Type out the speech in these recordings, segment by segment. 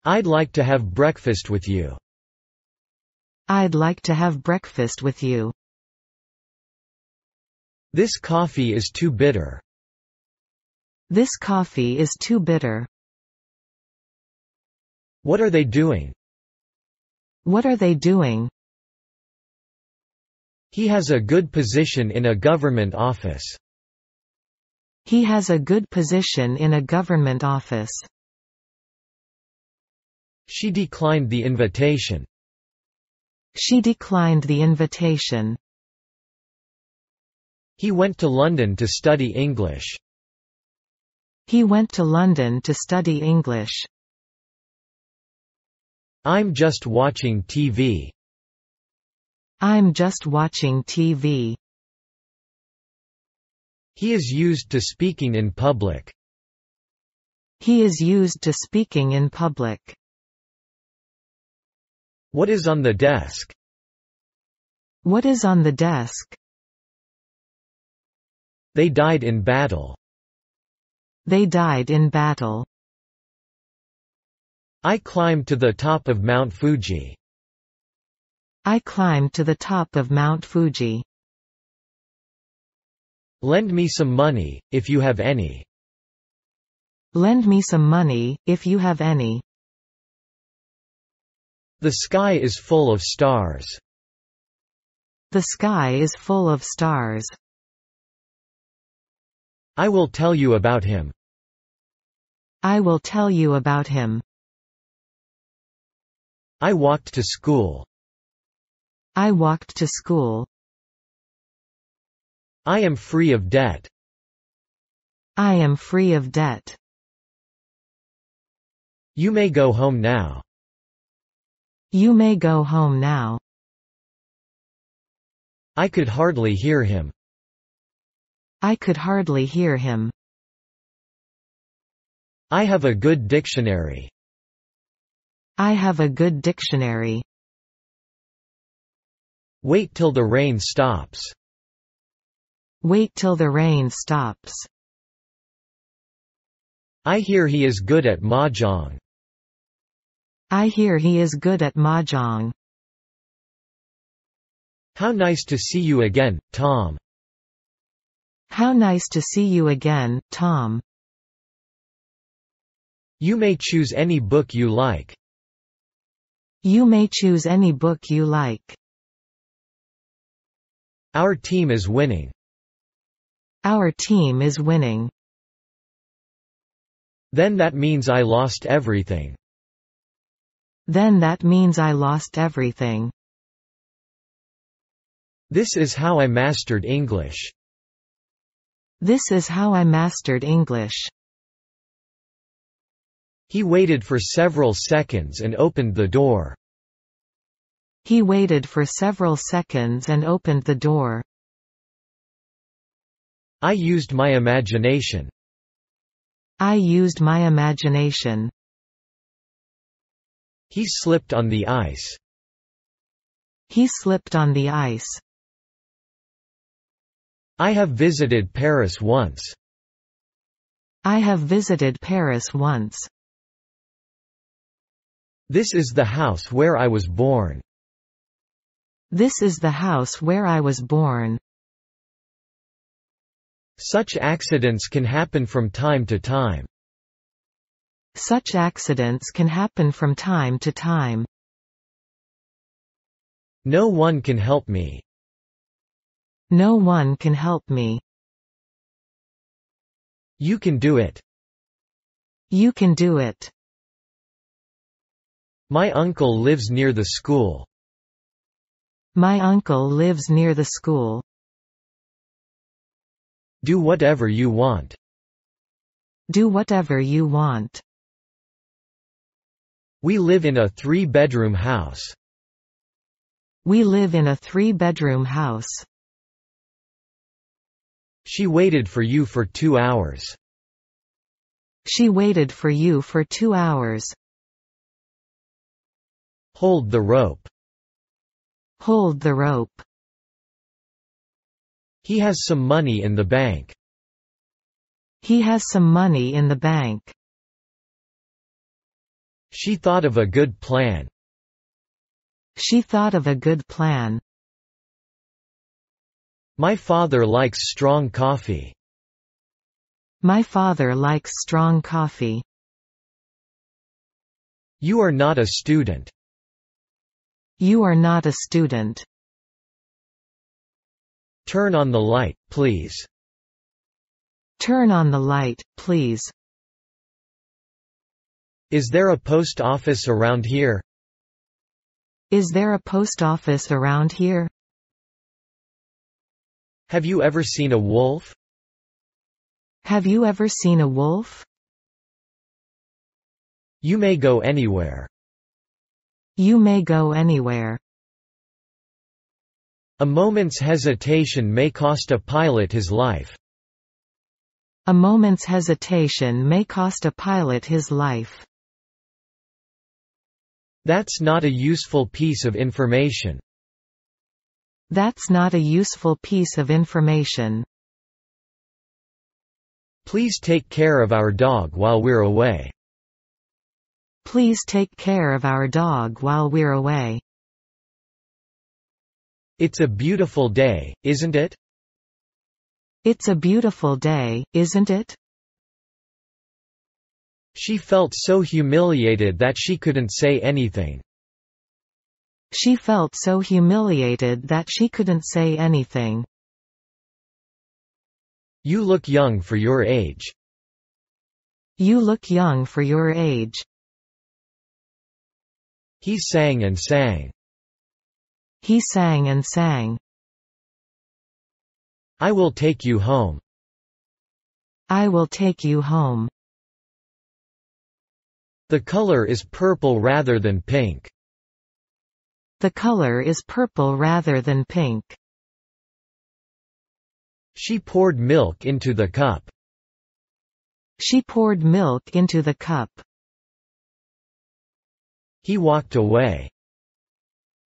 I'd like to have breakfast with you. I'd like to have breakfast with you. This coffee is too bitter. This coffee is too bitter. What are they doing? What are they doing? He has a good position in a government office. He has a good position in a government office. She declined the invitation. She declined the invitation. He went to London to study English. He went to London to study English. I'm just watching TV. I'm just watching TV. He is used to speaking in public. He is used to speaking in public. What is on the desk? What is on the desk? They died in battle. They died in battle. I climbed to the top of Mount Fuji. I climbed to the top of Mount Fuji. Lend me some money, if you have any. Lend me some money, if you have any. The sky is full of stars. The sky is full of stars. I will tell you about him. I will tell you about him. I walked to school. I walked to school. I am free of debt. I am free of debt. You may go home now. You may go home now. I could hardly hear him. I could hardly hear him. I have a good dictionary. I have a good dictionary. Wait till the rain stops. Wait till the rain stops. I hear he is good at mahjong. I hear he is good at mahjong. How nice to see you again, Tom. How nice to see you again, Tom. You may choose any book you like. You may choose any book you like. Our team is winning. Our team is winning. Then that means I lost everything. Then that means I lost everything. This is how I mastered English. This is how I mastered English. He waited for several seconds and opened the door. He waited for several seconds and opened the door. I used my imagination. I used my imagination. He slipped on the ice. He slipped on the ice. I have visited Paris once. I have visited Paris once. This is the house where I was born. This is the house where I was born. Such accidents can happen from time to time. Such accidents can happen from time to time. No one can help me. No one can help me. You can do it. You can do it. My uncle lives near the school. My uncle lives near the school. Do whatever you want. Do whatever you want. We live in a 3-bedroom house. We live in a 3-bedroom house. She waited for you for 2 hours. She waited for you for 2 hours. Hold the rope. Hold the rope. He has some money in the bank. He has some money in the bank. She thought of a good plan. She thought of a good plan. My father likes strong coffee. My father likes strong coffee. You are not a student. You are not a student. Turn on the light, please. Turn on the light, please. Is there a post office around here? Is there a post office around here? Have you ever seen a wolf? Have you ever seen a wolf? You may go anywhere. You may go anywhere. A moment's hesitation may cost a pilot his life. A moment's hesitation may cost a pilot his life. That's not a useful piece of information. That's not a useful piece of information. Please take care of our dog while we're away. Please take care of our dog while we're away. It's a beautiful day, isn't it? It's a beautiful day, isn't it? She felt so humiliated that she couldn't say anything. She felt so humiliated that she couldn't say anything. You look young for your age. You look young for your age. He sang and sang. He sang and sang. I will take you home. I will take you home. The color is purple rather than pink. The color is purple rather than pink. She poured milk into the cup. She poured milk into the cup. He walked away.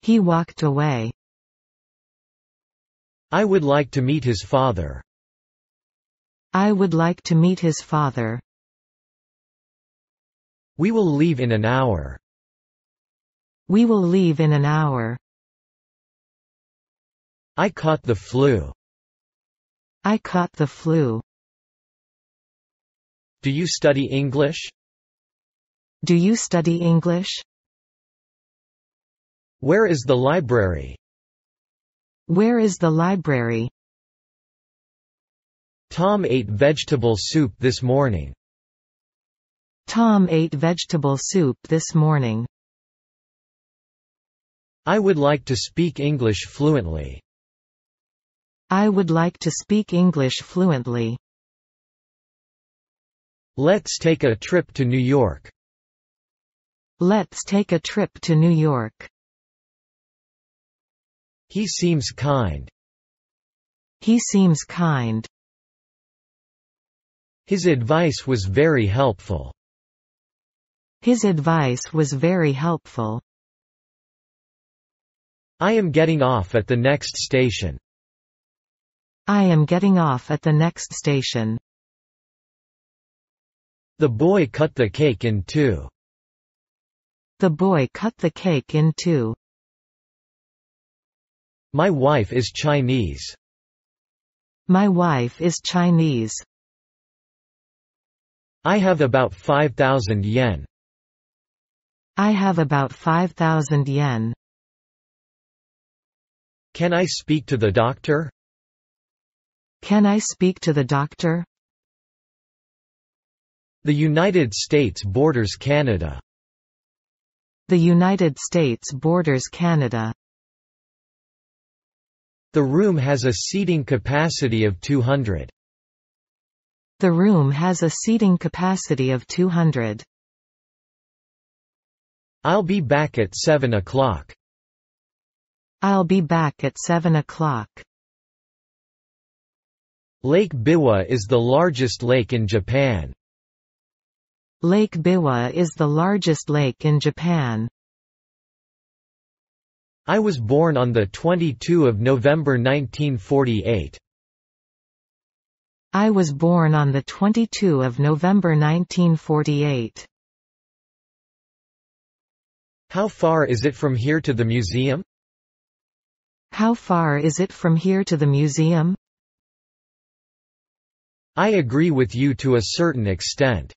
He walked away. I would like to meet his father. I would like to meet his father. We will leave in an hour. We will leave in an hour. I caught the flu. I caught the flu. Do you study English? Do you study English? Where is the library? Where is the library? Tom ate vegetable soup this morning. Tom ate vegetable soup this morning. I would like to speak English fluently. I would like to speak English fluently. Let's take a trip to New York. Let's take a trip to New York. He seems kind. He seems kind. His advice was very helpful. His advice was very helpful. I am getting off at the next station. I am getting off at the next station. The boy cut the cake in two. The boy cut the cake in two. My wife is Chinese. My wife is Chinese. I have about 5,000 yen. I have about 5,000 yen. Can I speak to the doctor? Can I speak to the doctor? The United States borders Canada. The United States borders Canada. The room has a seating capacity of 200. The room has a seating capacity of 200. I'll be back at 7 o'clock. I'll be back at 7 o'clock. Lake Biwa is the largest lake in Japan. Lake Biwa is the largest lake in Japan. I was born on the 22 of November 1948. I was born on the 22 of November 1948. How far is it from here to the museum? How far is it from here to the museum? I agree with you to a certain extent.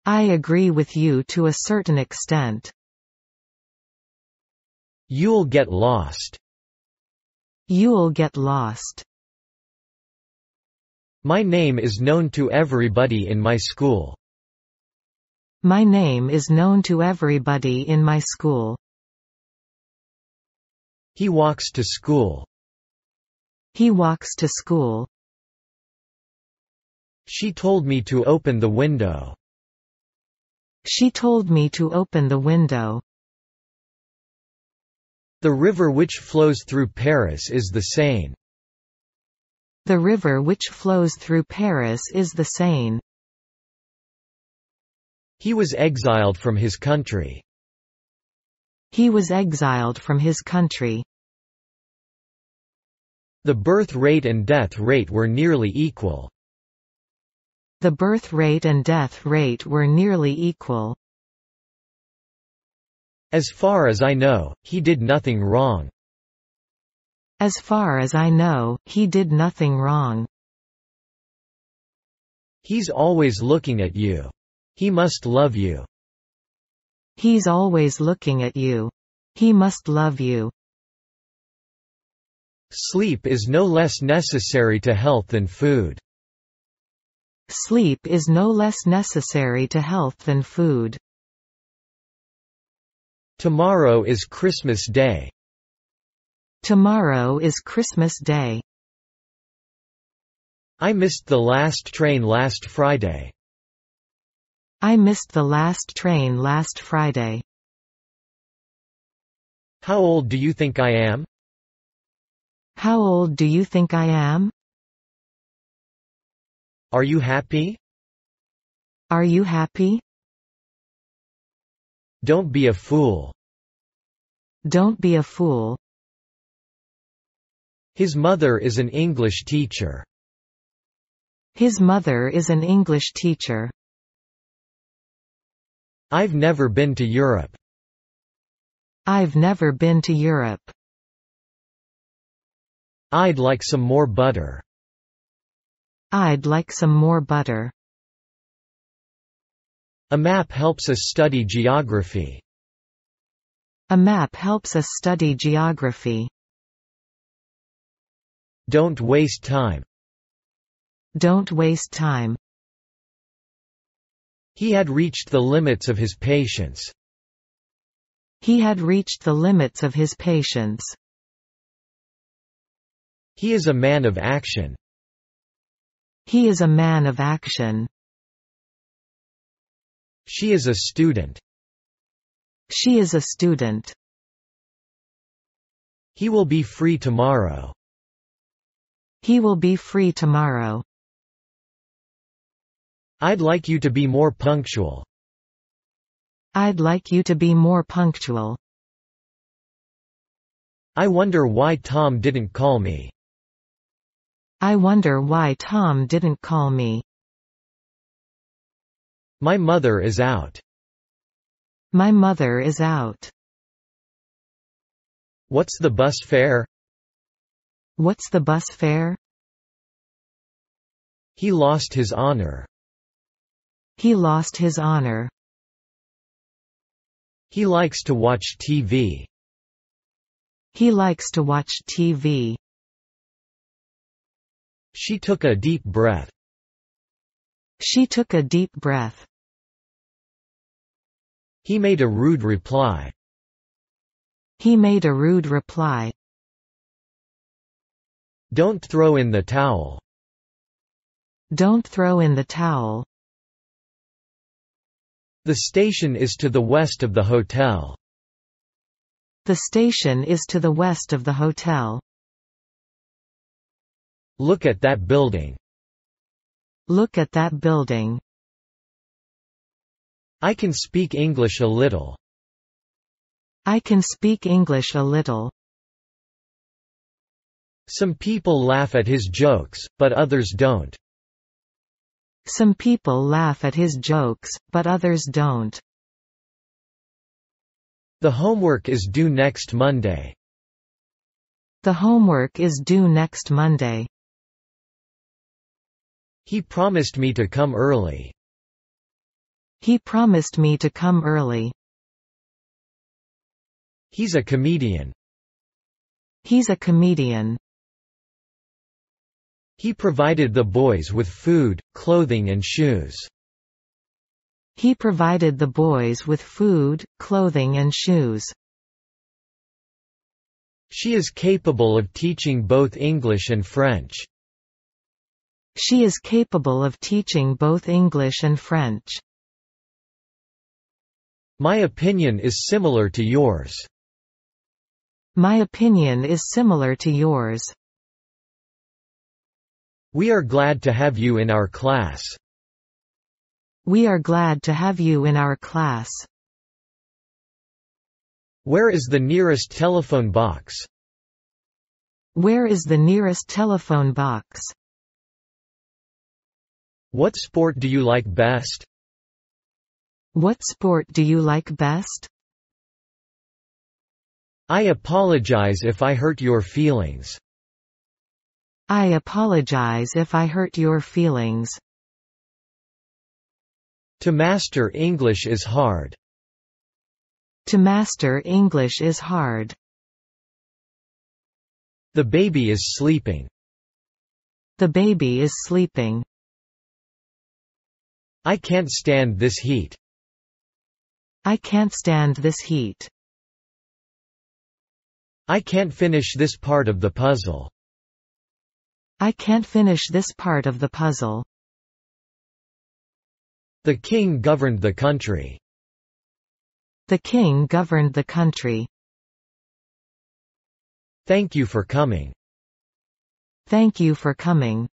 I agree with you to a certain extent. You'll get lost. You'll get lost. My name is known to everybody in my school. My name is known to everybody in my school. He walks to school. He walks to school. She told me to open the window. She told me to open the window. The river which flows through Paris is the Seine. The river which flows through Paris is the Seine. He was exiled from his country. He was exiled from his country. The birth rate and death rate were nearly equal. The birth rate and death rate were nearly equal. As far as I know, he did nothing wrong. As far as I know, he did nothing wrong. He's always looking at you. He must love you. He's always looking at you. He must love you. Sleep is no less necessary to health than food. Sleep is no less necessary to health than food. Tomorrow is Christmas Day. Tomorrow is Christmas Day. I missed the last train last Friday. I missed the last train last Friday. How old do you think I am? How old do you think I am? Are you happy? Are you happy? Don't be a fool. Don't be a fool. His mother is an English teacher. His mother is an English teacher. I've never been to Europe. I've never been to Europe. I'd like some more butter. I'd like some more butter. A map helps us study geography. A map helps us study geography. Don't waste time. Don't waste time. He had reached the limits of his patience. He had reached the limits of his patience. He is a man of action. He is a man of action. She is a student. She is a student. He will be free tomorrow. He will be free tomorrow. I'd like you to be more punctual. I'd like you to be more punctual. I wonder why Tom didn't call me. I wonder why Tom didn't call me. My mother is out. My mother is out. What's the bus fare? What's the bus fare? He lost his honor. He lost his honor. He likes to watch TV. He likes to watch TV. She took a deep breath. She took a deep breath. He made a rude reply. He made a rude reply. Don't throw in the towel. Don't throw in the towel. The station is to the west of the hotel. The station is to the west of the hotel. Look at that building. Look at that building. I can speak English a little. I can speak English a little. Some people laugh at his jokes, but others don't. Some people laugh at his jokes, but others don't. The homework is due next Monday. The homework is due next Monday. He promised me to come early. He promised me to come early. He's a comedian. He's a comedian. He provided the boys with food, clothing and shoes. He provided the boys with food, clothing and shoes. She is capable of teaching both English and French. She is capable of teaching both English and French. My opinion is similar to yours. My opinion is similar to yours. We are glad to have you in our class. We are glad to have you in our class. Where is the nearest telephone box? Where is the nearest telephone box? What sport do you like best? What sport do you like best? I apologize if I hurt your feelings. I apologize if I hurt your feelings. To master English is hard. To master English is hard. The baby is sleeping. The baby is sleeping. I can't stand this heat. I can't stand this heat. I can't finish this part of the puzzle. I can't finish this part of the puzzle. The king governed the country. The king governed the country. Thank you for coming. Thank you for coming.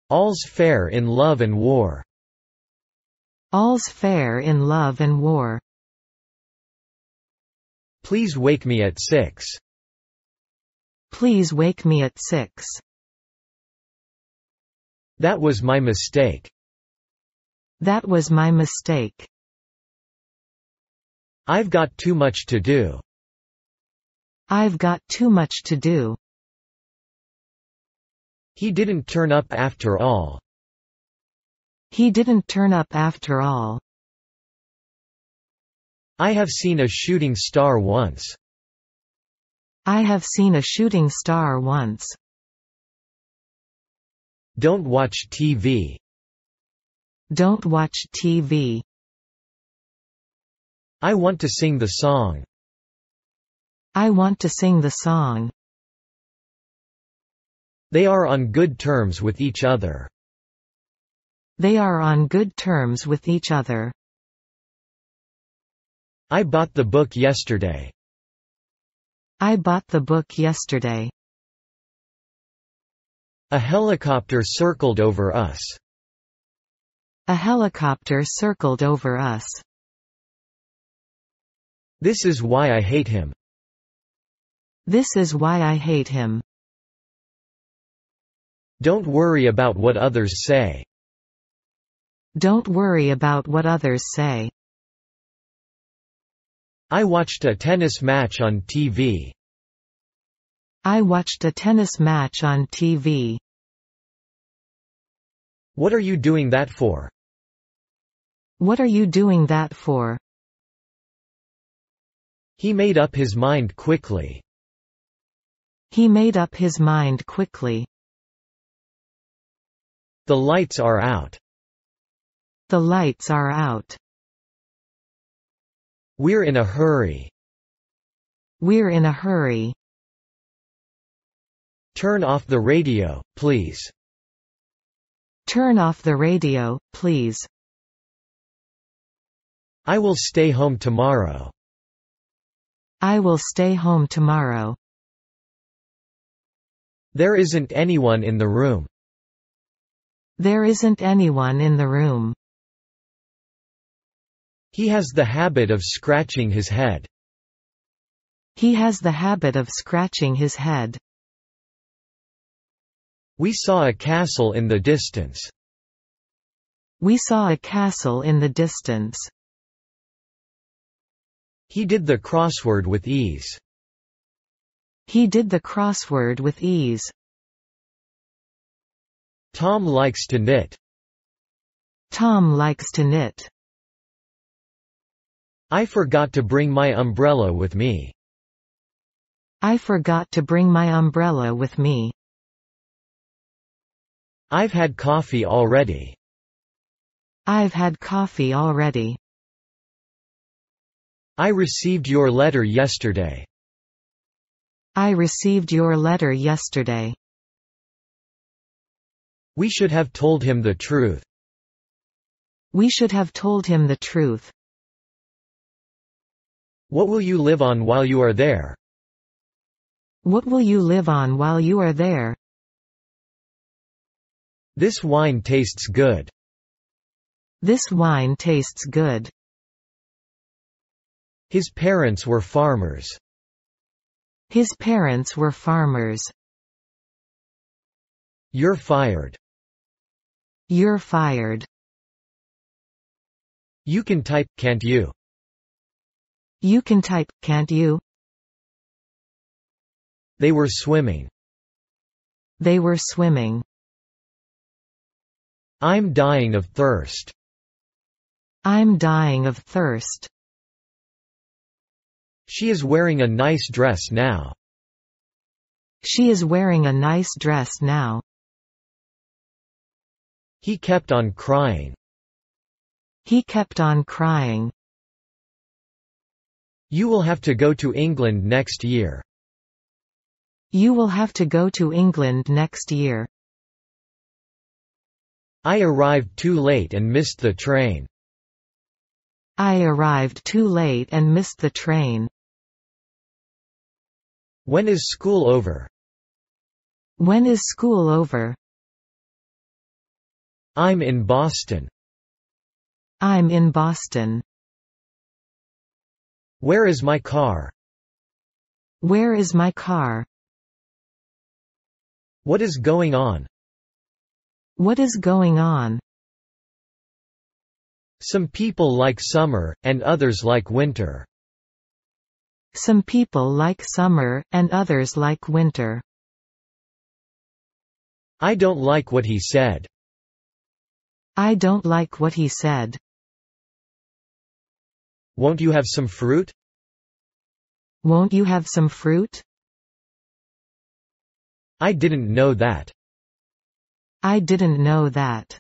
All's fair in love and war. All's fair in love and war. Please wake me at 6. Please wake me at 6. That was my mistake. That was my mistake. I've got too much to do. I've got too much to do. He didn't turn up after all. He didn't turn up after all. I have seen a shooting star once. I have seen a shooting star once. Don't watch TV. Don't watch TV. I want to sing the song. I want to sing the song. They are on good terms with each other. They are on good terms with each other. I bought the book yesterday. I bought the book yesterday. A helicopter circled over us. A helicopter circled over us. This is why I hate him. This is why I hate him. Don't worry about what others say. Don't worry about what others say. I watched a tennis match on TV. I watched a tennis match on TV. What are you doing that for? What are you doing that for? He made up his mind quickly. He made up his mind quickly. The lights are out. The lights are out. We're in a hurry. We're in a hurry. Turn off the radio, please. Turn off the radio, please. I will stay home tomorrow. I will stay home tomorrow. There isn't anyone in the room. There isn't anyone in the room. He has the habit of scratching his head. He has the habit of scratching his head. We saw a castle in the distance. We saw a castle in the distance. He did the crossword with ease. He did the crossword with ease. Tom likes to knit. Tom likes to knit. I forgot to bring my umbrella with me. I forgot to bring my umbrella with me. I've had coffee already. I've had coffee already. I received your letter yesterday. I received your letter yesterday. We should have told him the truth. We should have told him the truth. What will you live on while you are there? What will you live on while you are there? This wine tastes good. This wine tastes good. His parents were farmers. His parents were farmers. You're fired. You're fired. You can type, can't you? You can type, can't you? They were swimming. They were swimming. I'm dying of thirst. I'm dying of thirst. She is wearing a nice dress now. She is wearing a nice dress now. He kept on crying. He kept on crying. You will have to go to England next year. You will have to go to England next year. I arrived too late and missed the train. I arrived too late and missed the train. When is school over? When is school over? I'm in Boston. I'm in Boston. Where is my car? Where is my car? What is going on? What is going on? Some people like summer, and others like winter. Some people like summer, and others like winter. I don't like what he said. I don't like what he said. Won't you have some fruit? Won't you have some fruit? I didn't know that. I didn't know that.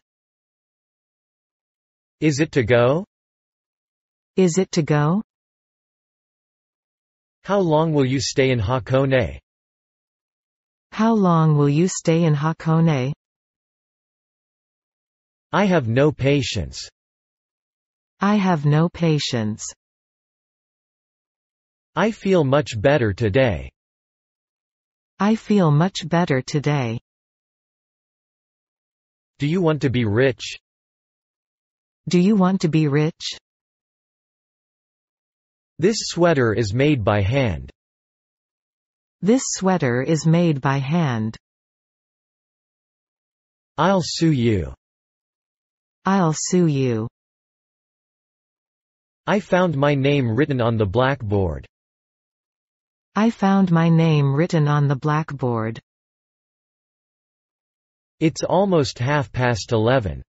Is it to go? Is it to go? How long will you stay in Hakone? How long will you stay in Hakone? I have no patience. I have no patience. I feel much better today. I feel much better today. Do you want to be rich? Do you want to be rich? This sweater is made by hand. This sweater is made by hand. I'll sue you. I'll sue you. I found my name written on the blackboard. I found my name written on the blackboard. It's almost 11:30.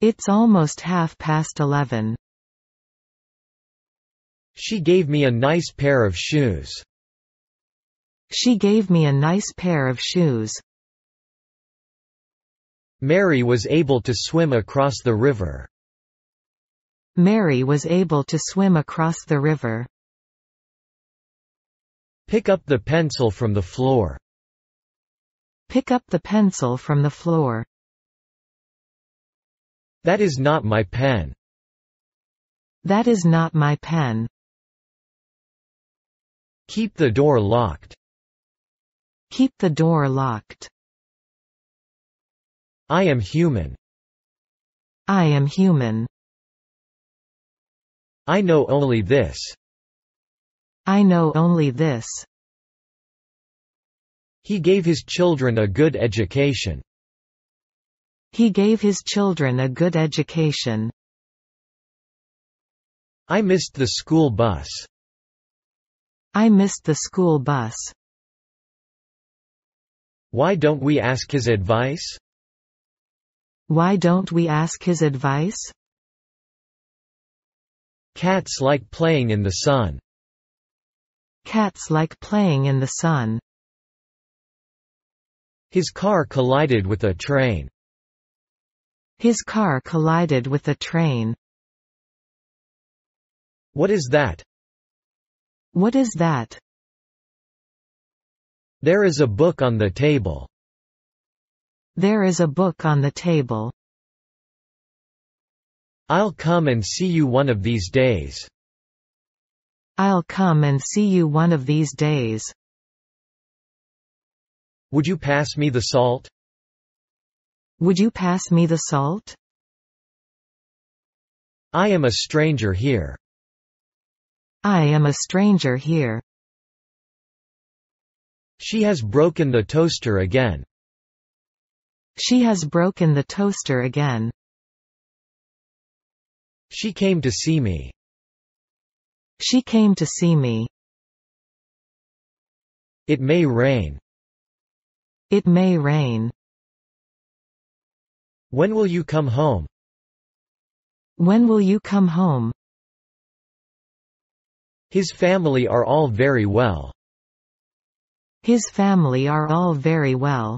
It's almost 11:30. She gave me a nice pair of shoes. She gave me a nice pair of shoes. Mary was able to swim across the river. Mary was able to swim across the river. Pick up the pencil from the floor. Pick up the pencil from the floor. That is not my pen. That is not my pen. Keep the door locked. Keep the door locked. I am human. I am human. I know only this. I know only this. He gave his children a good education. He gave his children a good education. I missed the school bus. I missed the school bus. Why don't we ask his advice? Why don't we ask his advice? Cats like playing in the sun. Cats like playing in the sun. His car collided with a train. His car collided with a train. What is that? What is that? There is a book on the table. There is a book on the table. I'll come and see you one of these days. I'll come and see you one of these days. Would you pass me the salt? Would you pass me the salt? I am a stranger here. I am a stranger here. She has broken the toaster again. She has broken the toaster again. She came to see me. She came to see me. It may rain. It may rain. When will you come home? When will you come home? His family are all very well. His family are all very well.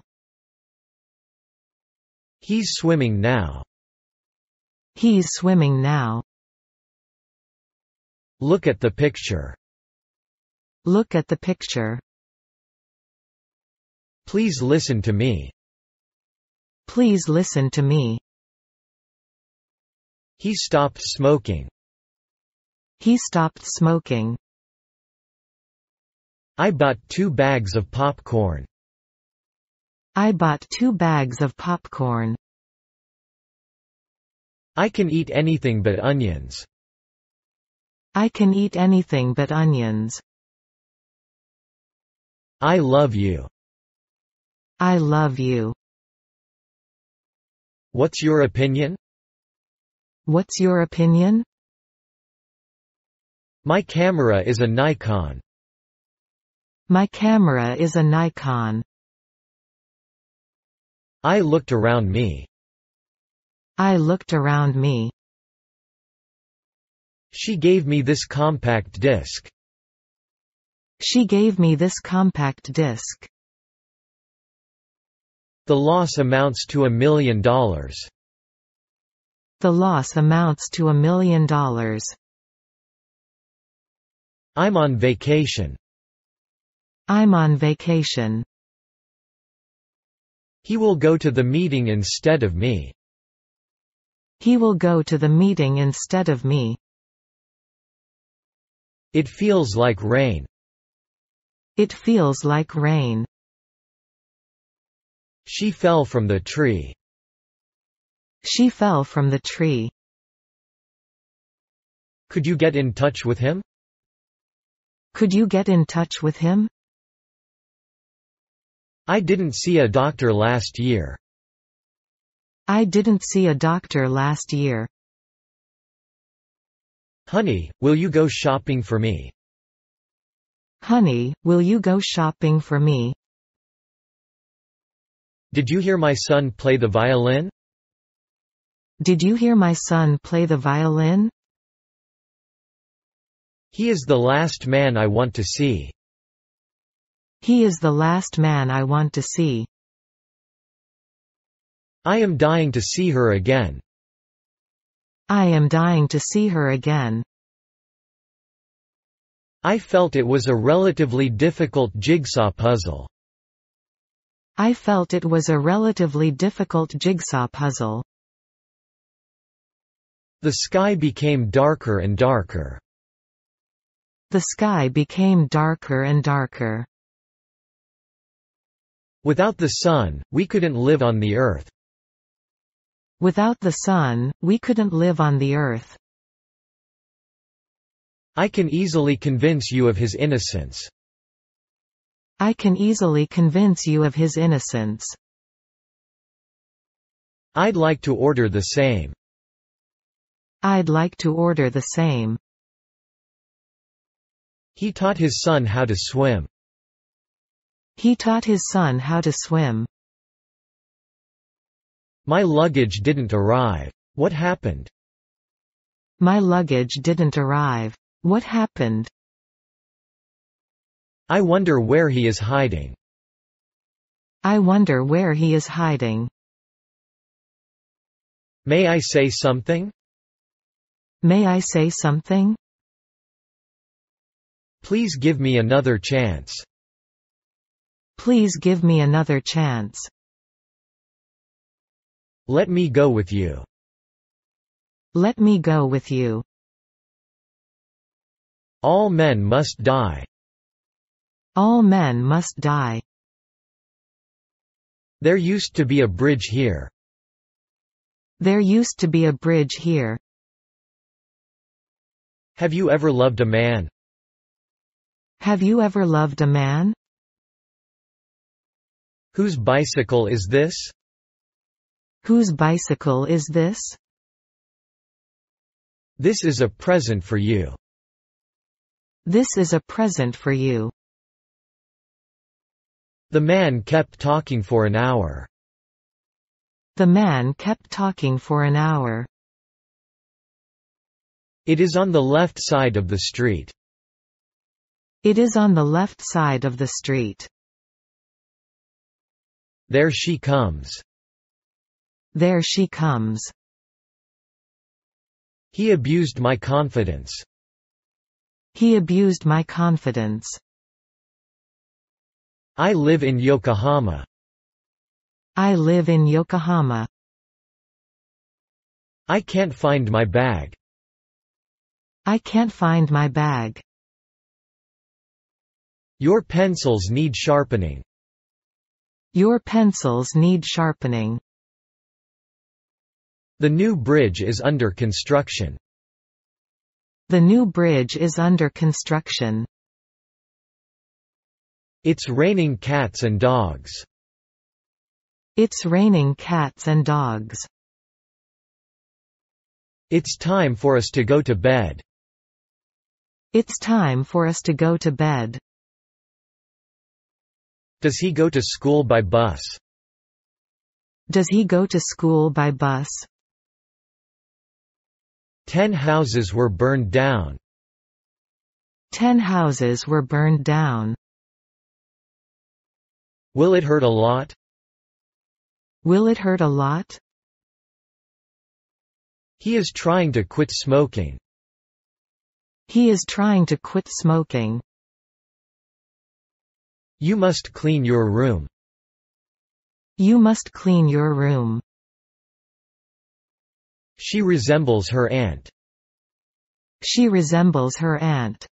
He's swimming now. He's swimming now. Look at the picture. Look at the picture. Please listen to me. Please listen to me. He stopped smoking. He stopped smoking. I bought 2 bags of popcorn. I bought 2 bags of popcorn. I can eat anything but onions. I can eat anything but onions. I love you. I love you. What's your opinion? What's your opinion? My camera is a Nikon. My camera is a Nikon. I looked around me. I looked around me. She gave me this compact disc. She gave me this compact disc. The loss amounts to $1 million. The loss amounts to $1 million. I'm on vacation. I'm on vacation. He will go to the meeting instead of me. He will go to the meeting instead of me. It feels like rain. It feels like rain. She fell from the tree. She fell from the tree. Could you get in touch with him? Could you get in touch with him? I didn't see a doctor last year. I didn't see a doctor last year. Honey, will you go shopping for me? Honey, will you go shopping for me? Did you hear my son play the violin? Did you hear my son play the violin? He is the last man I want to see. He is the last man I want to see. I am dying to see her again. I am dying to see her again. I felt it was a relatively difficult jigsaw puzzle. I felt it was a relatively difficult jigsaw puzzle. The sky became darker and darker. The sky became darker and darker. Without the sun, we couldn't live on the earth. Without the sun, we couldn't live on the earth. I can easily convince you of his innocence. I can easily convince you of his innocence. I'd like to order the same. I'd like to order the same. He taught his son how to swim. He taught his son how to swim. My luggage didn't arrive. What happened? My luggage didn't arrive. What happened? I wonder where he is hiding. I wonder where he is hiding. May I say something? May I say something? Please give me another chance. Please give me another chance. Let me go with you. Let me go with you. All men must die. All men must die. There used to be a bridge here. There used to be a bridge here. Have you ever loved a man? Have you ever loved a man? Whose bicycle is this? Whose bicycle is this? This is a present for you. This is a present for you. The man kept talking for an hour. The man kept talking for an hour. It is on the left side of the street. It is on the left side of the street. There she comes. There she comes. He abused my confidence. He abused my confidence. I live in Yokohama. I live in Yokohama. I can't find my bag. I can't find my bag. Your pencils need sharpening. Your pencils need sharpening. The new bridge is under construction. The new bridge is under construction. It's raining cats and dogs. It's raining cats and dogs. It's time for us to go to bed. It's time for us to go to bed. Does he go to school by bus? Does he go to school by bus? 10 houses were burned down. 10 houses were burned down. Will it hurt a lot? Will it hurt a lot? He is trying to quit smoking. He is trying to quit smoking. You must clean your room. You must clean your room. She resembles her aunt. She resembles her aunt.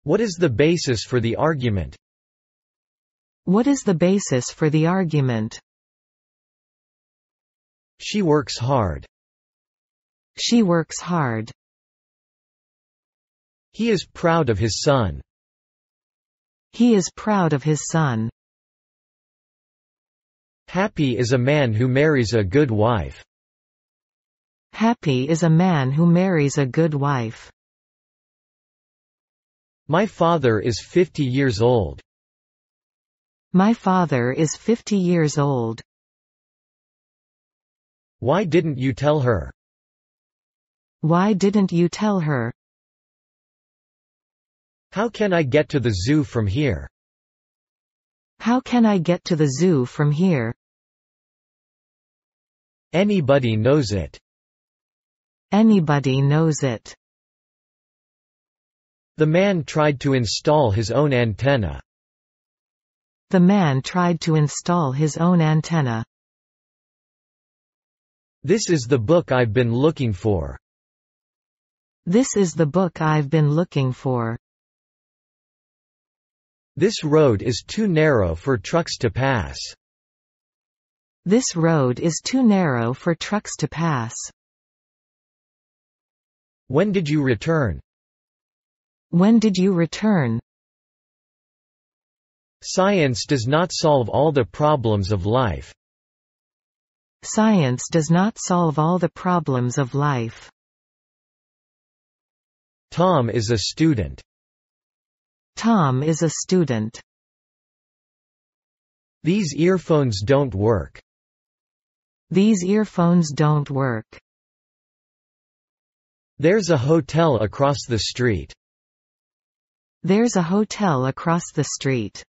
What is the basis for the argument? What is the basis for the argument? She works hard. She works hard. He is proud of his son. He is proud of his son. Happy is a man who marries a good wife. Happy is a man who marries a good wife. My father is 50 years old. My father is 50 years old. Why didn't you tell her? Why didn't you tell her? How can I get to the zoo from here? How can I get to the zoo from here? Anybody knows it. Anybody knows it. The man tried to install his own antenna. The man tried to install his own antenna. This is the book I've been looking for. This is the book I've been looking for. This road is too narrow for trucks to pass. This road is too narrow for trucks to pass. When did you return? When did you return? Science does not solve all the problems of life. Science does not solve all the problems of life. Tom is a student. Tom is a student. These earphones don't work. These earphones don't work. There's a hotel across the street. There's a hotel across the street.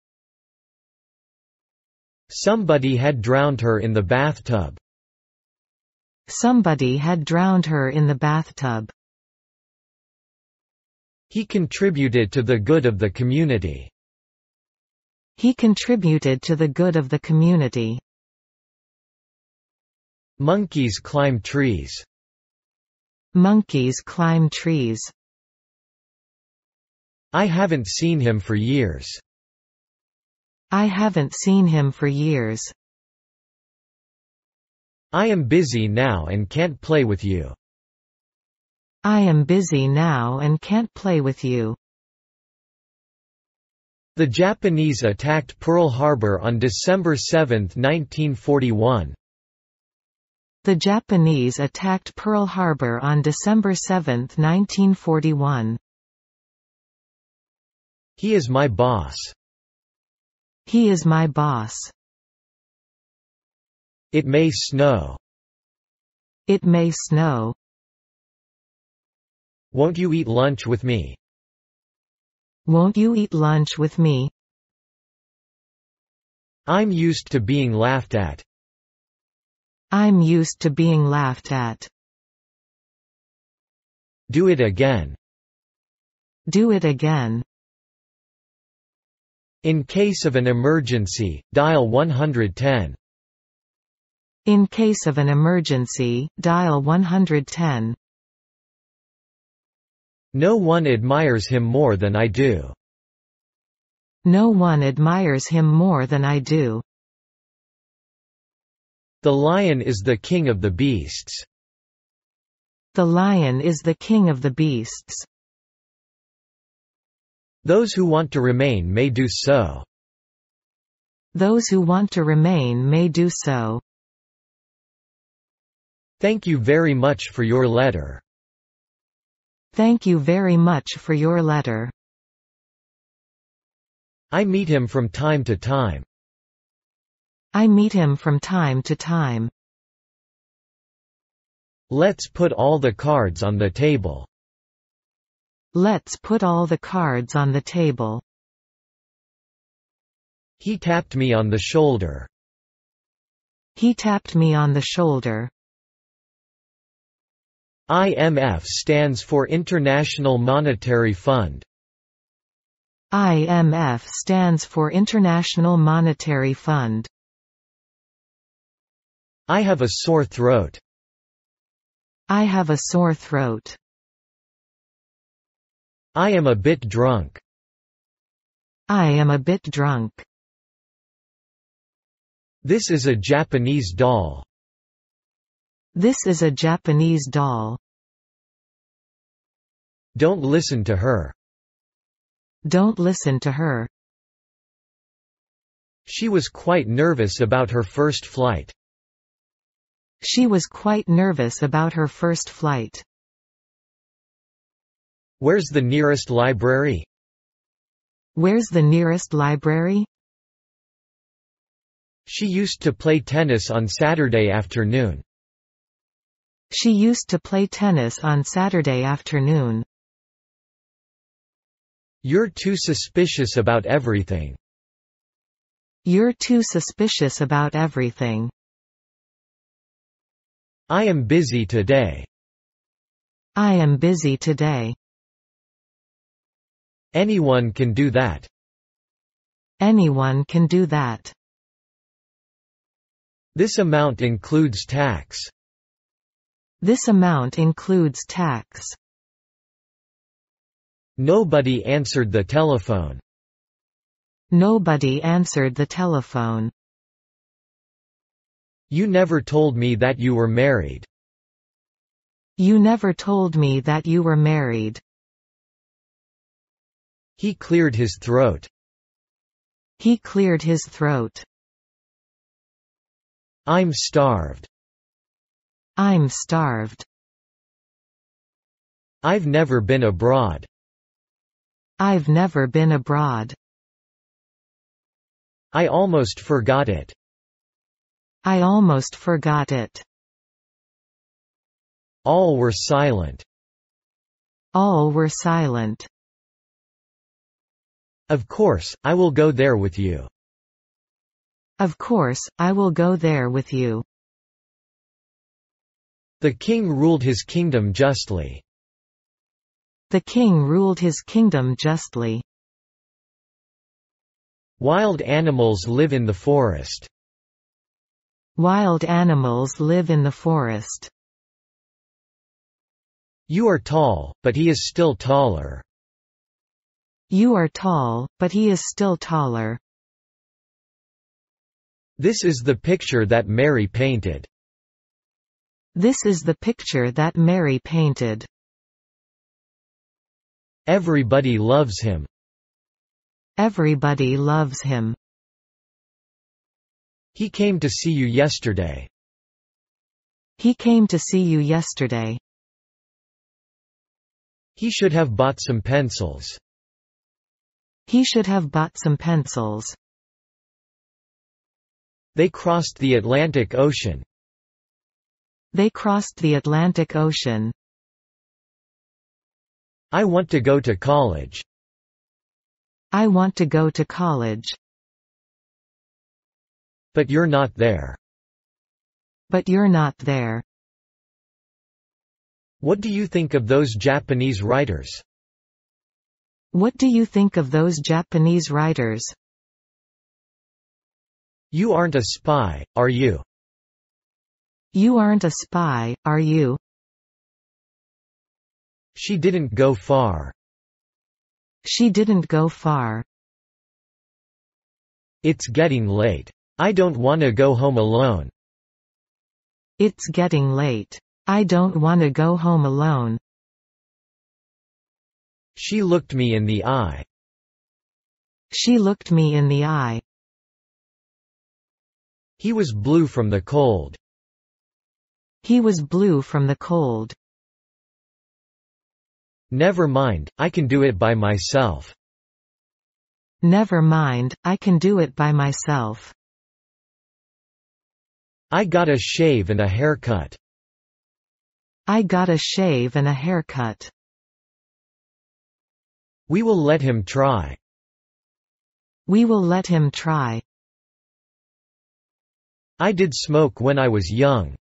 Somebody had drowned her in the bathtub. Somebody had drowned her in the bathtub. He contributed to the good of the community. He contributed to the good of the community. Monkeys climb trees. Monkeys climb trees. I haven't seen him for years. I haven't seen him for years. I am busy now and can't play with you. I am busy now and can't play with you. The Japanese attacked Pearl Harbor on December 7, 1941. The Japanese attacked Pearl Harbor on December 7, 1941. He is my boss. He is my boss. It may snow. It may snow. Won't you eat lunch with me? Won't you eat lunch with me? I'm used to being laughed at. I'm used to being laughed at. Do it again. Do it again. In case of an emergency, dial 110. In case of an emergency, dial 110. No one admires him more than I do. No one admires him more than I do. The lion is the king of the beasts. The lion is the king of the beasts. Those who want to remain may do so. Those who want to remain may do so. Thank you very much for your letter. Thank you very much for your letter. I meet him from time to time. I meet him from time to time. Let's put all the cards on the table. Let's put all the cards on the table. He tapped me on the shoulder. He tapped me on the shoulder. IMF stands for International Monetary Fund. IMF stands for International Monetary Fund. I have a sore throat. I have a sore throat. I am a bit drunk. I am a bit drunk. This is a Japanese doll. This is a Japanese doll. Don't listen to her. Don't listen to her. She was quite nervous about her first flight. She was quite nervous about her first flight. Where's the nearest library? Where's the nearest library? She used to play tennis on Saturday afternoon. She used to play tennis on Saturday afternoon. You're too suspicious about everything. You're too suspicious about everything. I am busy today. I am busy today. Anyone can do that. Anyone can do that. This amount includes tax. This amount includes tax. Nobody answered the telephone. Nobody answered the telephone. You never told me that you were married. You never told me that you were married. He cleared his throat. He cleared his throat. I'm starved. I'm starved. I've never been abroad. I've never been abroad. I almost forgot it. I almost forgot it. All were silent. All were silent. Of course, I will go there with you. Of course, I will go there with you. The king ruled his kingdom justly. The king ruled his kingdom justly. Wild animals live in the forest. Wild animals live in the forest. You are tall, but he is still taller. You are tall, but he is still taller. This is the picture that Mary painted. This is the picture that Mary painted. Everybody loves him. Everybody loves him. He came to see you yesterday. He came to see you yesterday. He should have bought some pencils. He should have bought some pencils. They crossed the Atlantic Ocean. They crossed the Atlantic Ocean. I want to go to college. I want to go to college. But you're not there. But you're not there. What do you think of those Japanese writers? What do you think of those Japanese writers? You aren't a spy, are you? You aren't a spy, are you? She didn't go far. She didn't go far. It's getting late. I don't want to go home alone. It's getting late. I don't want to go home alone. She looked me in the eye. She looked me in the eye. He was blue from the cold. He was blue from the cold. Never mind, I can do it by myself. Never mind, I can do it by myself. I got a shave and a haircut. I got a shave and a haircut. We will let him try. We will let him try. I did smoke when I was young.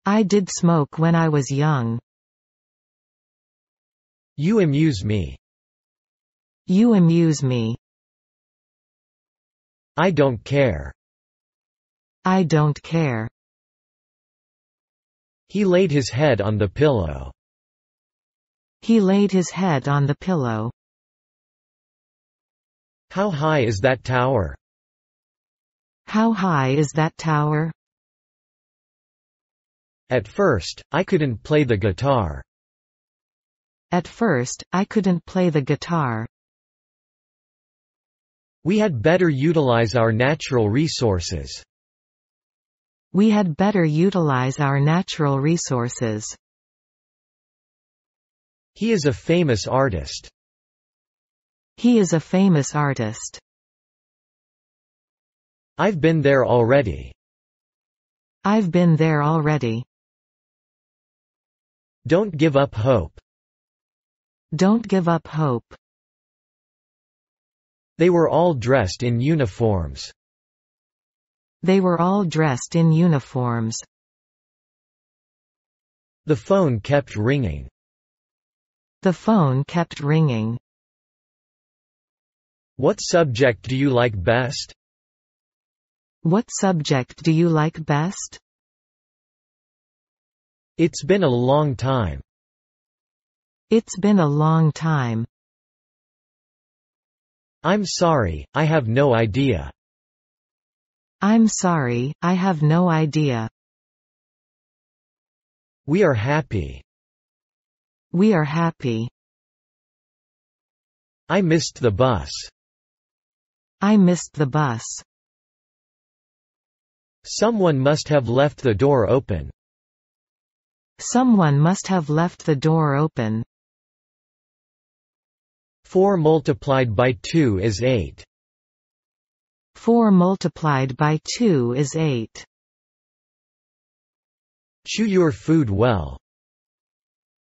I did smoke when I was young. You amuse me. You amuse me. I don't care. I don't care. He laid his head on the pillow. He laid his head on the pillow. How high is that tower? How high is that tower? At first, I couldn't play the guitar. At first, I couldn't play the guitar. We had better utilize our natural resources. We had better utilize our natural resources. He is a famous artist. He is a famous artist. I've been there already. I've been there already. Don't give up hope. Don't give up hope. They were all dressed in uniforms. They were all dressed in uniforms. The phone kept ringing. The phone kept ringing. What subject do you like best? What subject do you like best? It's been a long time. It's been a long time. I'm sorry, I have no idea. I'm sorry, I have no idea. We are happy. We are happy. I missed the bus. I missed the bus. Someone must have left the door open. Someone must have left the door open. 4 multiplied by 2 is 8. 4 multiplied by 2 is 8. Chew your food well.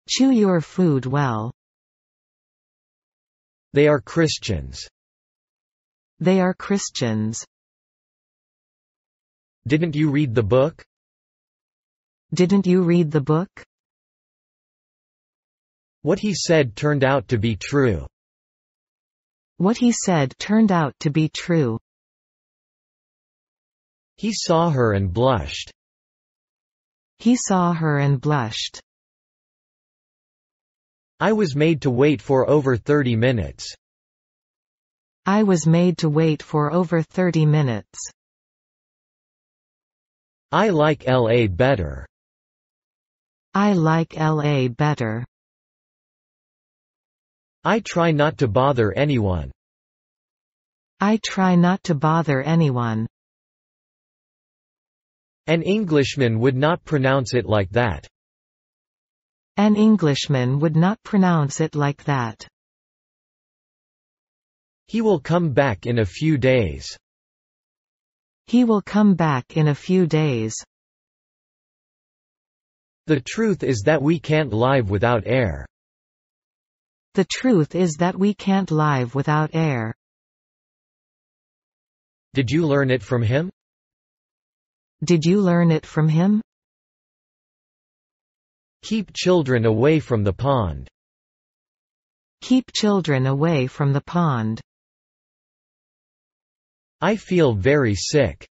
Chew your food well. They are Christians. They are Christians. Didn't you read the book? Didn't you read the book? What he said turned out to be true. What he said turned out to be true. He saw her and blushed. He saw her and blushed. I was made to wait for over 30 minutes. I was made to wait for over 30 minutes. I like LA better. I like LA better. I try not to bother anyone. I try not to bother anyone. An Englishman would not pronounce it like that. An Englishman would not pronounce it like that. He will come back in a few days. He will come back in a few days. The truth is that we can't live without air. The truth is that we can't live without air. Did you learn it from him? Did you learn it from him? Keep children away from the pond. Keep children away from the pond. I feel very sick.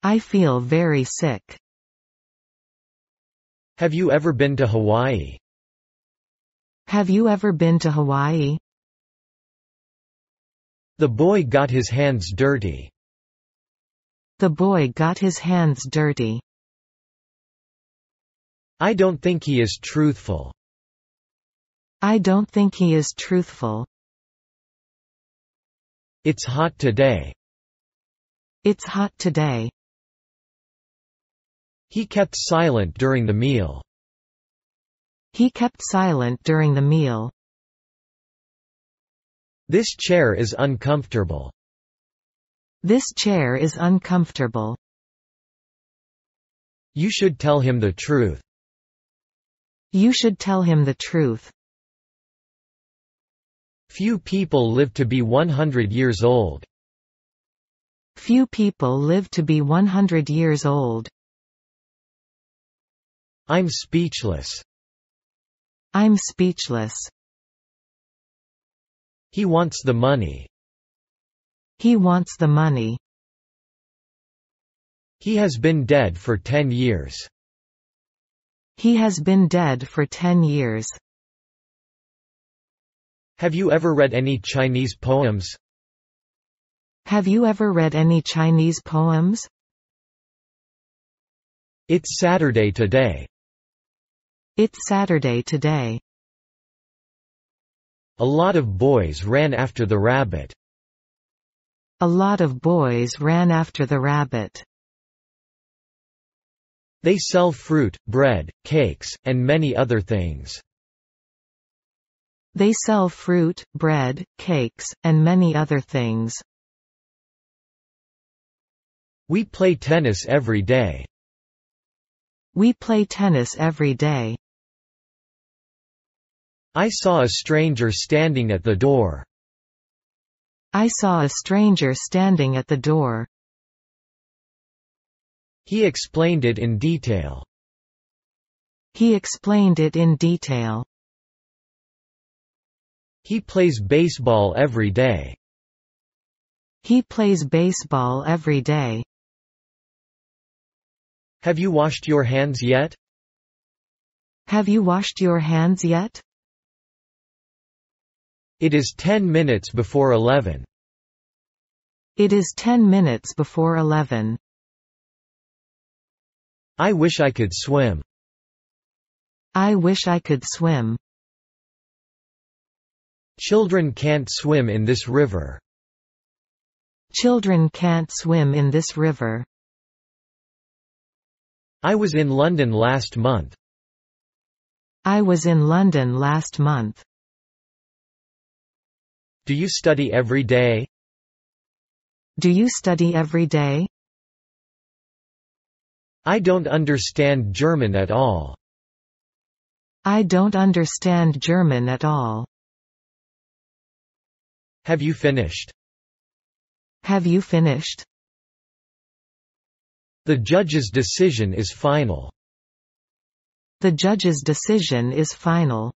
I feel very sick. Have you ever been to Hawaii? Have you ever been to Hawaii? The boy got his hands dirty. The boy got his hands dirty. I don't think he is truthful. I don't think he is truthful. It's hot today. It's hot today. He kept silent during the meal. He kept silent during the meal. This chair is uncomfortable. This chair is uncomfortable. You should tell him the truth. You should tell him the truth. Few people live to be 100 years old. Few people live to be 100 years old. I'm speechless. I'm speechless. He wants the money. He wants the money. He has been dead for 10 years. He has been dead for 10 years. Have you ever read any Chinese poems? Have you ever read any Chinese poems? It's Saturday today. It's Saturday today. A lot of boys ran after the rabbit. A lot of boys ran after the rabbit. They sell fruit, bread, cakes, and many other things. They sell fruit, bread, cakes, and many other things. We play tennis every day. We play tennis every day. I saw a stranger standing at the door. I saw a stranger standing at the door. He explained it in detail. He explained it in detail. He plays baseball every day. He plays baseball every day. Have you washed your hands yet? Have you washed your hands yet? It is 10 minutes before 11. It is 10 minutes before 11. I wish I could swim. I wish I could swim. Children can't swim in this river. Children can't swim in this river. I was in London last month. I was in London last month. Do you study every day? Do you study every day? I don't understand German at all. I don't understand German at all. Have you finished? Have you finished? The judge's decision is final. The judge's decision is final.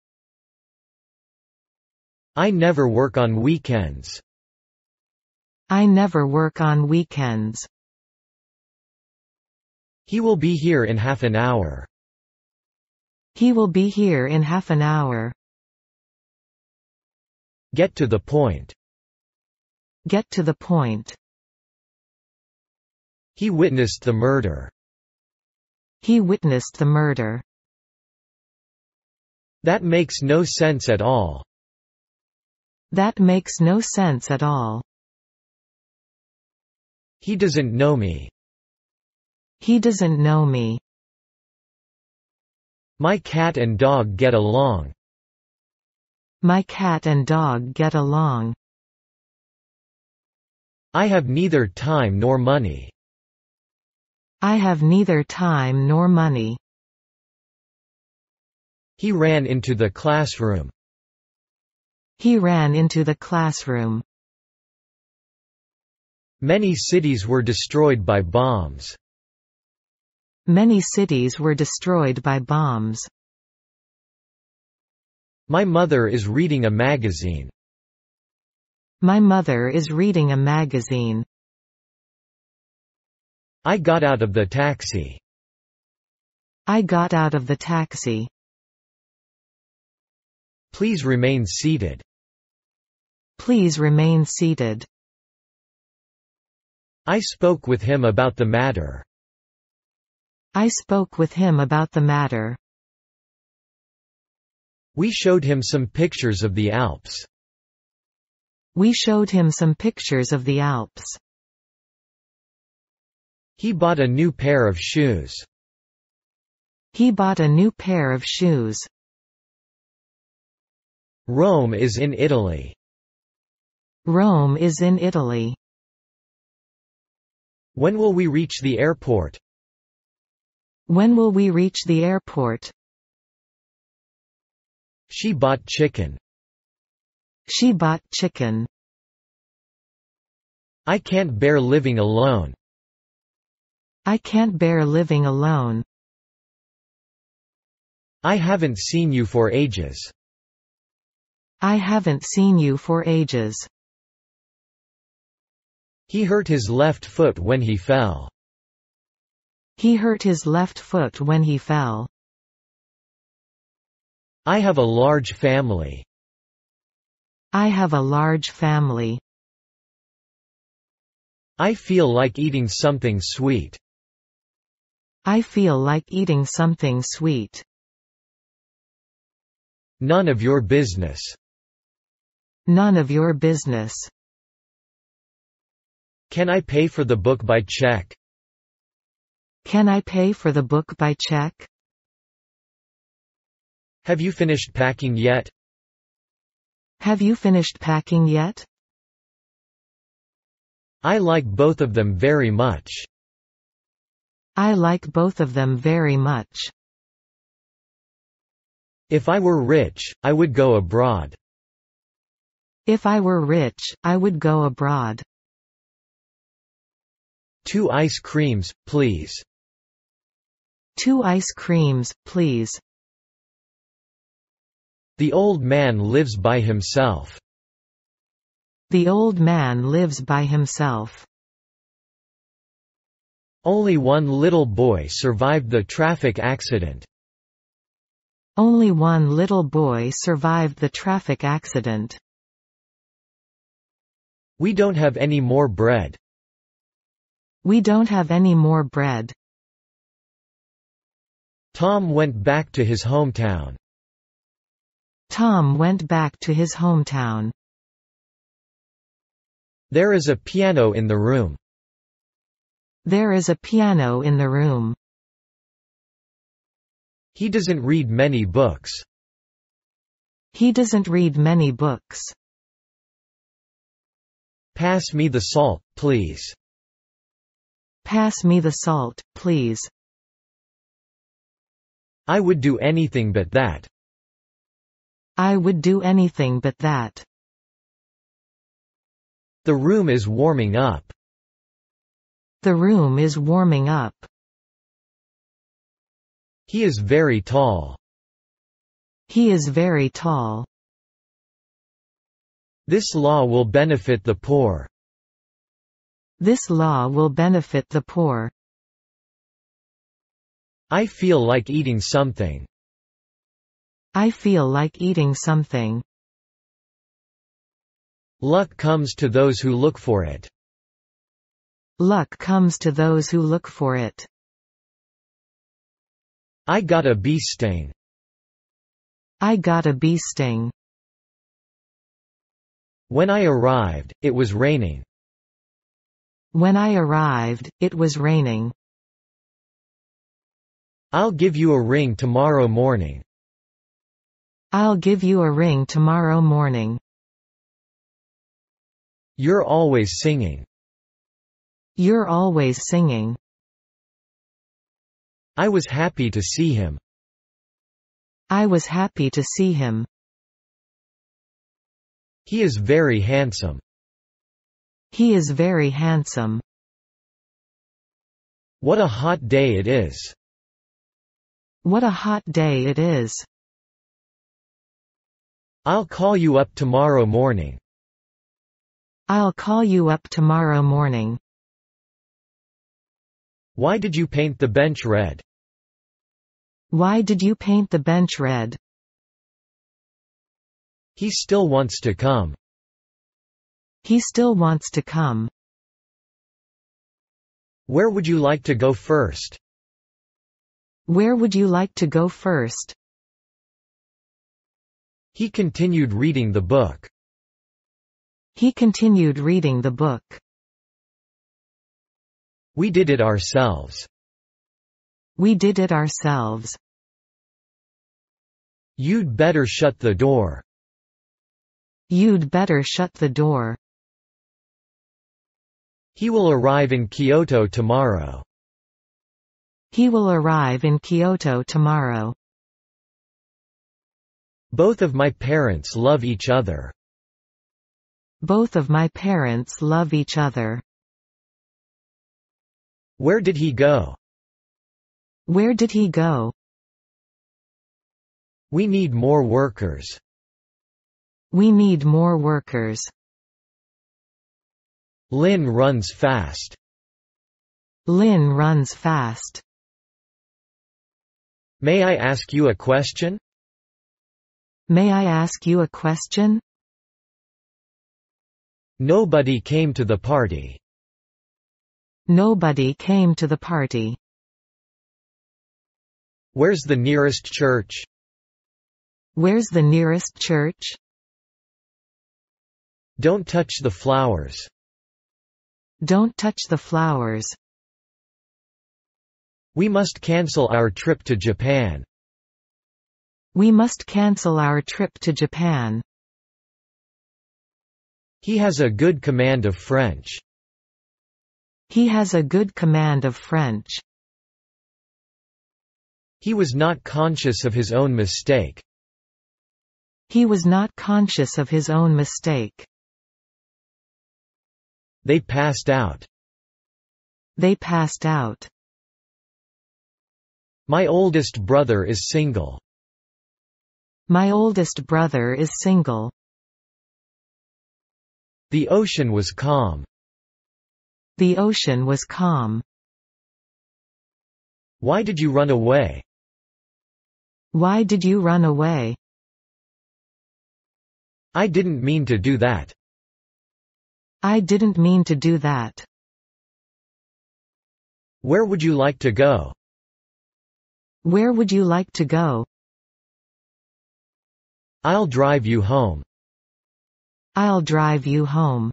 I never work on weekends. I never work on weekends. He will be here in half an hour. He will be here in half an hour. Get to the point. Get to the point. He witnessed the murder. He witnessed the murder. That makes no sense at all. That makes no sense at all. He doesn't know me. He doesn't know me. My cat and dog get along. My cat and dog get along. I have neither time nor money. I have neither time nor money. He ran into the classroom. He ran into the classroom. Many cities were destroyed by bombs. Many cities were destroyed by bombs. My mother is reading a magazine. My mother is reading a magazine. I got out of the taxi. I got out of the taxi. Please remain seated. Please remain seated. I spoke with him about the matter. I spoke with him about the matter. We showed him some pictures of the Alps. We showed him some pictures of the Alps. He bought a new pair of shoes. He bought a new pair of shoes. Rome is in Italy. Rome is in Italy. When will we reach the airport? When will we reach the airport? She bought chicken. She bought chicken. I can't bear living alone. I can't bear living alone. I haven't seen you for ages. I haven't seen you for ages. He hurt his left foot when he fell. He hurt his left foot when he fell. I have a large family. I have a large family. I feel like eating something sweet. I feel like eating something sweet. None of your business. None of your business. Can I pay for the book by check? Can I pay for the book by check? Have you finished packing yet? Have you finished packing yet? I like both of them very much. I like both of them very much. If I were rich, I would go abroad. If I were rich, I would go abroad. 2 ice creams, please. 2 ice creams, please. The old man lives by himself. The old man lives by himself. Only one little boy survived the traffic accident. Only one little boy survived the traffic accident. We don't have any more bread. We don't have any more bread. Tom went back to his hometown. Tom went back to his hometown. There is a piano in the room. There is a piano in the room. He doesn't read many books. He doesn't read many books. Pass me the salt, please. Pass me the salt, please. I would do anything but that. I would do anything but that. The room is warming up. The room is warming up. He is very tall. He is very tall. This law will benefit the poor. This law will benefit the poor. I feel like eating something. I feel like eating something. Luck comes to those who look for it. Luck comes to those who look for it. I got a bee sting. I got a bee sting. When I arrived, it was raining. When I arrived, it was raining. I'll give you a ring tomorrow morning. I'll give you a ring tomorrow morning. You're always singing. You're always singing. I was happy to see him. I was happy to see him. He is very handsome. He is very handsome. What a hot day it is. What a hot day it is. I'll call you up tomorrow morning. I'll call you up tomorrow morning. Why did you paint the bench red? Why did you paint the bench red? He still wants to come. He still wants to come. Where would you like to go first? Where would you like to go first? He continued reading the book. He continued reading the book. We did it ourselves. We did it ourselves. You'd better shut the door. You'd better shut the door. He will arrive in Kyoto tomorrow. He will arrive in Kyoto tomorrow. Both of my parents love each other. Both of my parents love each other. Where did he go? Where did he go? We need more workers. We need more workers. Lynn runs fast. Lynn runs fast. May I ask you a question? May I ask you a question? Nobody came to the party. Nobody came to the party. Where's the nearest church? Where's the nearest church? Don't touch the flowers. Don't touch the flowers. We must cancel our trip to Japan. We must cancel our trip to Japan. He has a good command of French. He has a good command of French. He was not conscious of his own mistake. He was not conscious of his own mistake. They passed out. They passed out. My oldest brother is single. My oldest brother is single. The ocean was calm. The ocean was calm. Why did you run away? Why did you run away? I didn't mean to do that. I didn't mean to do that. Where would you like to go? Where would you like to go? I'll drive you home. I'll drive you home.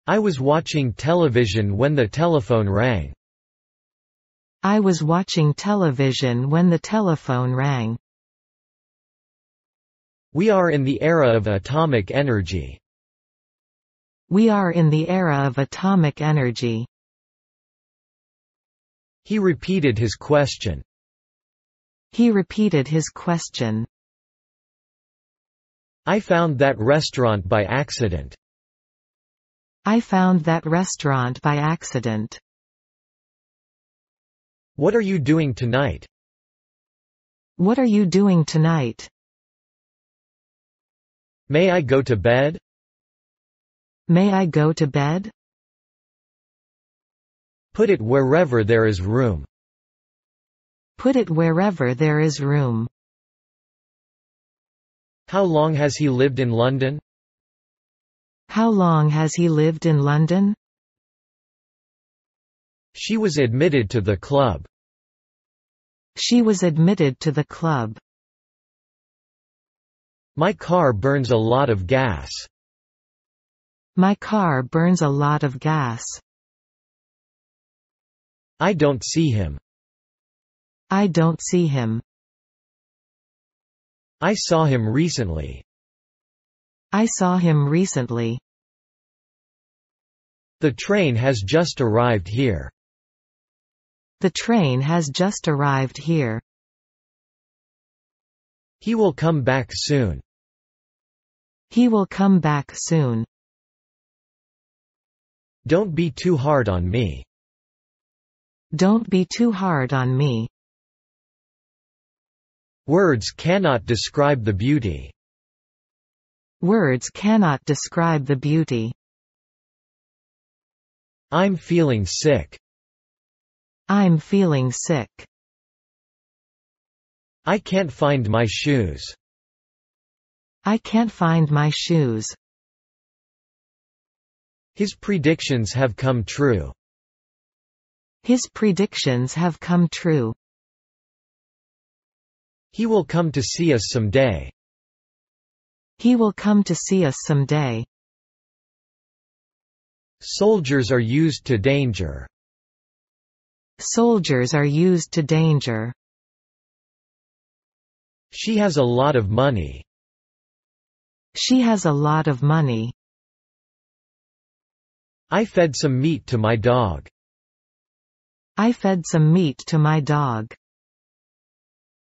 I was watching television when the telephone rang. I was watching television when the telephone rang. We are in the era of atomic energy. We are in the era of atomic energy. He repeated his question. He repeated his question. I found that restaurant by accident. I found that restaurant by accident. What are you doing tonight? What are you doing tonight? May I go to bed? May I go to bed? Put it wherever there is room. Put it wherever there is room. How long has he lived in London? How long has he lived in London? She was admitted to the club. She was admitted to the club. My car burns a lot of gas. My car burns a lot of gas. I don't see him. I don't see him. I saw him recently. I saw him recently. The train has just arrived here. The train has just arrived here. He will come back soon. He will come back soon. Don't be too hard on me. Don't be too hard on me. Words cannot describe the beauty. Words cannot describe the beauty. I'm feeling sick. I'm feeling sick. I can't find my shoes. I can't find my shoes. His predictions have come true. His predictions have come true. He will come to see us someday. He will come to see us someday. Soldiers are used to danger. Soldiers are used to danger. She has a lot of money. She has a lot of money. I fed some meat to my dog. I fed some meat to my dog.